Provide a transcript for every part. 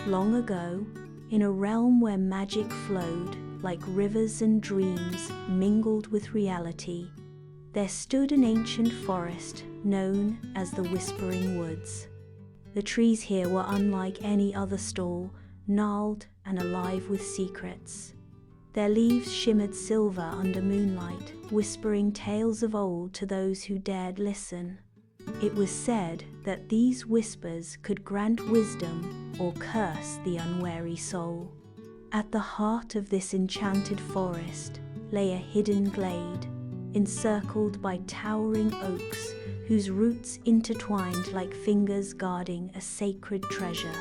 Long ago, in a realm where magic flowed like rivers and dreams mingled with reality, there stood an ancient forest known as the Whispering Woods. The trees here were unlike any other stall, gnarled and alive with secrets. Their leaves shimmered silver under moonlight, whispering tales of old to those who dared listen. It was said that these whispers could grant wisdom or curse the unwary soul. At the heart of this enchanted forest lay a hidden glade, encircled by towering oaks whose roots intertwined like fingers guarding a sacred treasure.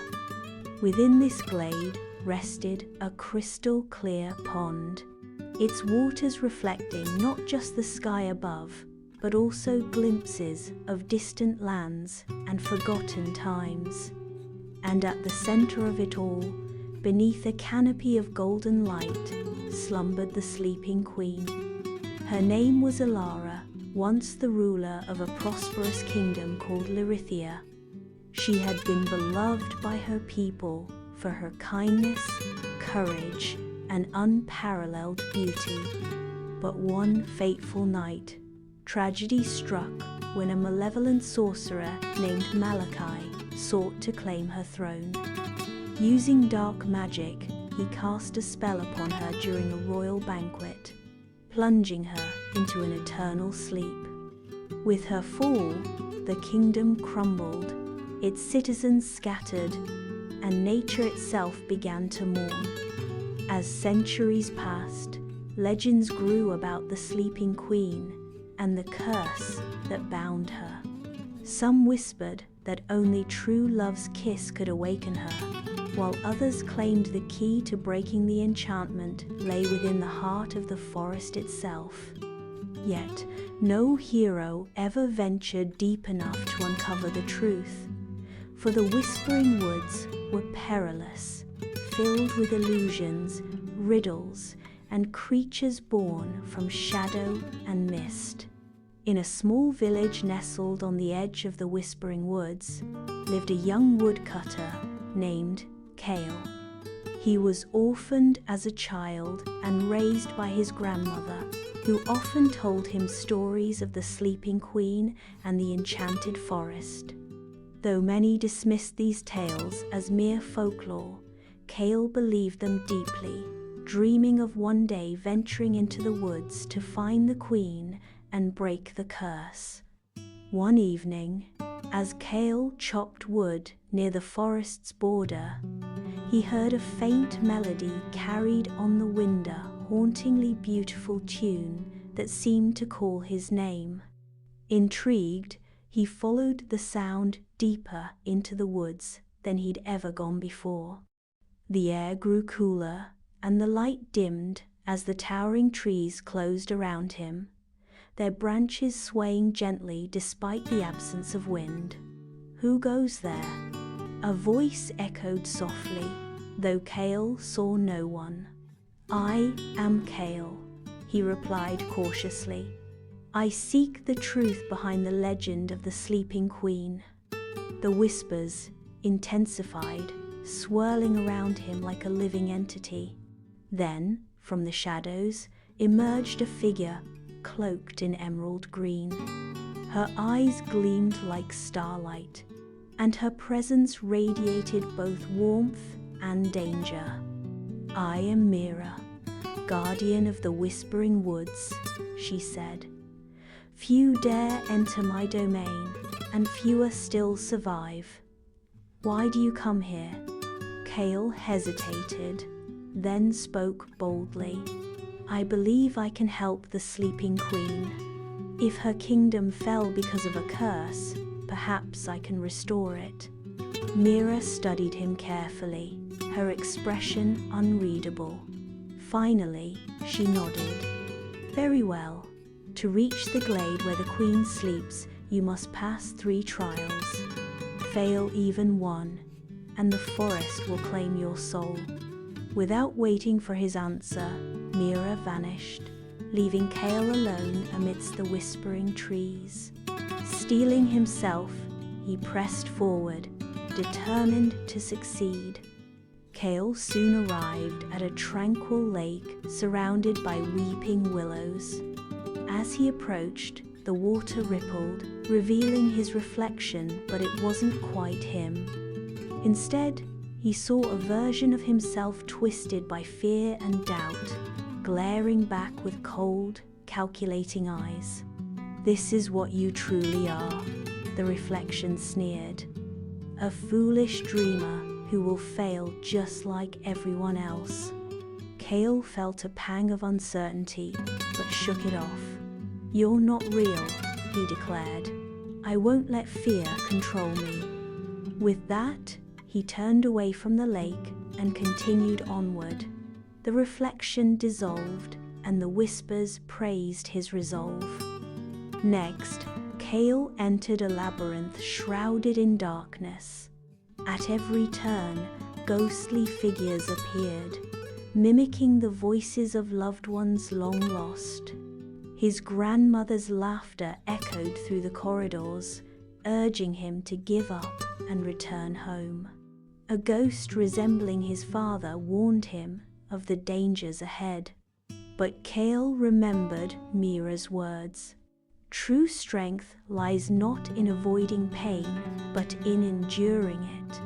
Within this glade rested a crystal-clear pond, its waters reflecting not just the sky above, but also glimpses of distant lands and forgotten times. And at the center of it all, beneath a canopy of golden light, slumbered the sleeping queen. Her name was Alara, once the ruler of a prosperous kingdom called Lyrithia. She had been beloved by her people for her kindness, courage, and unparalleled beauty. But one fateful night, tragedy struck when a malevolent sorcerer named Malachi sought to claim her throne. Using dark magic, he cast a spell upon her during a royal banquet, plunging her into an eternal sleep. With her fall, the kingdom crumbled, its citizens scattered, and nature itself began to mourn. As centuries passed, legends grew about the sleeping queen and the curse that bound her. Some whispered that only true love's kiss could awaken her, while others claimed the key to breaking the enchantment lay within the heart of the forest itself. Yet, no hero ever ventured deep enough to uncover the truth, for the Whispering Woods were perilous, filled with illusions, riddles, and creatures born from shadow and mist. In a small village nestled on the edge of the Whispering Woods lived a young woodcutter named Kale. He was orphaned as a child and raised by his grandmother, who often told him stories of the Sleeping Queen and the enchanted forest. Though many dismissed these tales as mere folklore, Kale believed them deeply, dreaming of one day venturing into the woods to find the queen and break the curse. One evening, as Kale chopped wood near the forest's border, he heard a faint melody carried on the wind, a hauntingly beautiful tune that seemed to call his name. Intrigued, he followed the sound deeper into the woods than he'd ever gone before. The air grew cooler, and the light dimmed as the towering trees closed around him, their branches swaying gently despite the absence of wind. "Who goes there?" a voice echoed softly, though Kale saw no one. "I am Kale," he replied cautiously. "I seek the truth behind the legend of the Sleeping Queen." The whispers intensified, swirling around him like a living entity. Then, from the shadows, emerged a figure cloaked in emerald green. Her eyes gleamed like starlight, and her presence radiated both warmth and danger. "I am Mira, guardian of the Whispering Woods," she said. "Few dare enter my domain, and fewer still survive. Why do you come here?" Kale hesitated, then spoke boldly. "I believe I can help the Sleeping Queen. If her kingdom fell because of a curse, perhaps I can restore it." Mira studied him carefully, her expression unreadable. Finally, she nodded. "Very well. To reach the glade where the queen sleeps, you must pass 3 trials. Fail even one, and the forest will claim your soul." Without waiting for his answer, Mira vanished, leaving Kale alone amidst the whispering trees. Steeling himself, he pressed forward, determined to succeed. Kale soon arrived at a tranquil lake surrounded by weeping willows. As he approached, the water rippled, revealing his reflection, but it wasn't quite him. Instead, he saw a version of himself twisted by fear and doubt, glaring back with cold, calculating eyes. "This is what you truly are," the reflection sneered. "A foolish dreamer who will fail just like everyone else." Kale felt a pang of uncertainty, but shook it off. "You're not real," he declared. "I won't let fear control me." With that, he turned away from the lake and continued onward. The reflection dissolved, and the whispers praised his resolve. Next, Kale entered a labyrinth shrouded in darkness. At every turn, ghostly figures appeared, mimicking the voices of loved ones long lost. His grandmother's laughter echoed through the corridors, urging him to give up and return home. A ghost resembling his father warned him of the dangers ahead. But Kale remembered Mira's words. True strength lies not in avoiding pain, but in enduring it.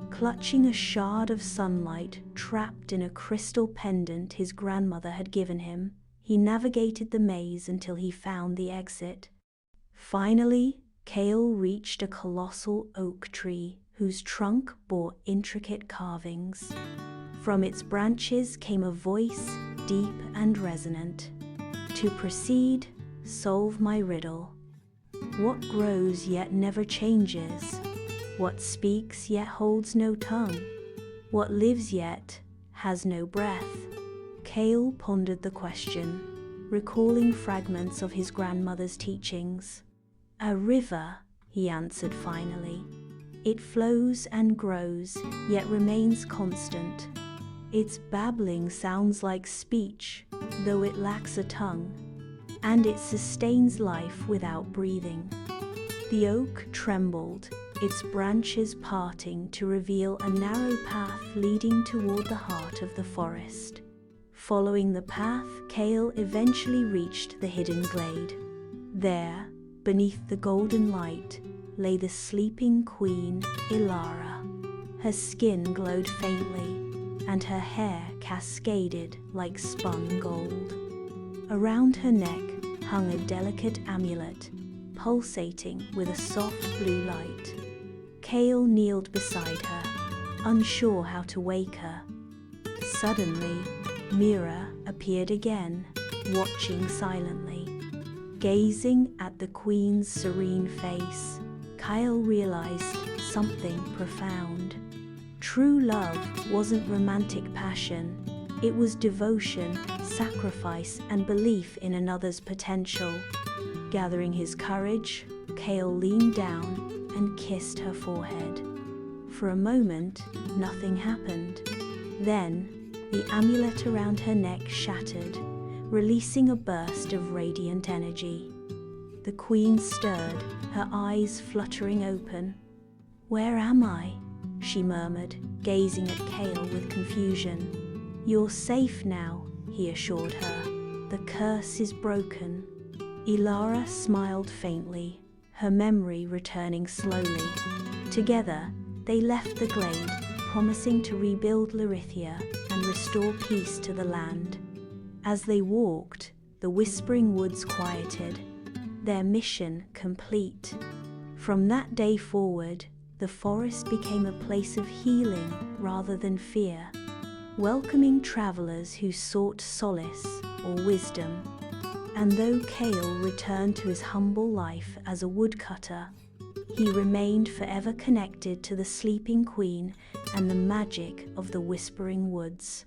Clutching a shard of sunlight trapped in a crystal pendant his grandmother had given him, he navigated the maze until he found the exit. Finally, Kale reached a colossal oak tree whose trunk bore intricate carvings. From its branches came a voice, deep and resonant. "To proceed, solve my riddle. What grows yet never changes? What speaks yet holds no tongue? What lives yet has no breath?" Kale pondered the question, recalling fragments of his grandmother's teachings. "A river," he answered finally. "It flows and grows, yet remains constant. Its babbling sounds like speech, though it lacks a tongue, and it sustains life without breathing." The oak trembled, its branches parting to reveal a narrow path leading toward the heart of the forest. Following the path, Kale eventually reached the hidden glade. There, beneath the golden light, lay the sleeping queen, Ilara. Her skin glowed faintly, and her hair cascaded like spun gold. Around her neck hung a delicate amulet, pulsating with a soft blue light. Kale kneeled beside her, unsure how to wake her. Suddenly, Mira appeared again, watching silently. Gazing at the queen's serene face, Kale realized something profound. True love wasn't romantic passion. It was devotion, sacrifice, and belief in another's potential. Gathering his courage, Kale leaned down and kissed her forehead. For a moment, nothing happened. Then, the amulet around her neck shattered, releasing a burst of radiant energy. The queen stirred, her eyes fluttering open. "Where am I?" she murmured, gazing at Kale with confusion. "You're safe now," he assured her. "The curse is broken." Ilara smiled faintly, her memory returning slowly. Together, they left the glade, promising to rebuild Larithia and restore peace to the land. As they walked, the whispering woods quieted, their mission complete. From that day forward, the forest became a place of healing rather than fear, welcoming travelers who sought solace or wisdom. And though Kale returned to his humble life as a woodcutter, he remained forever connected to the sleeping queen and the magic of the whispering woods.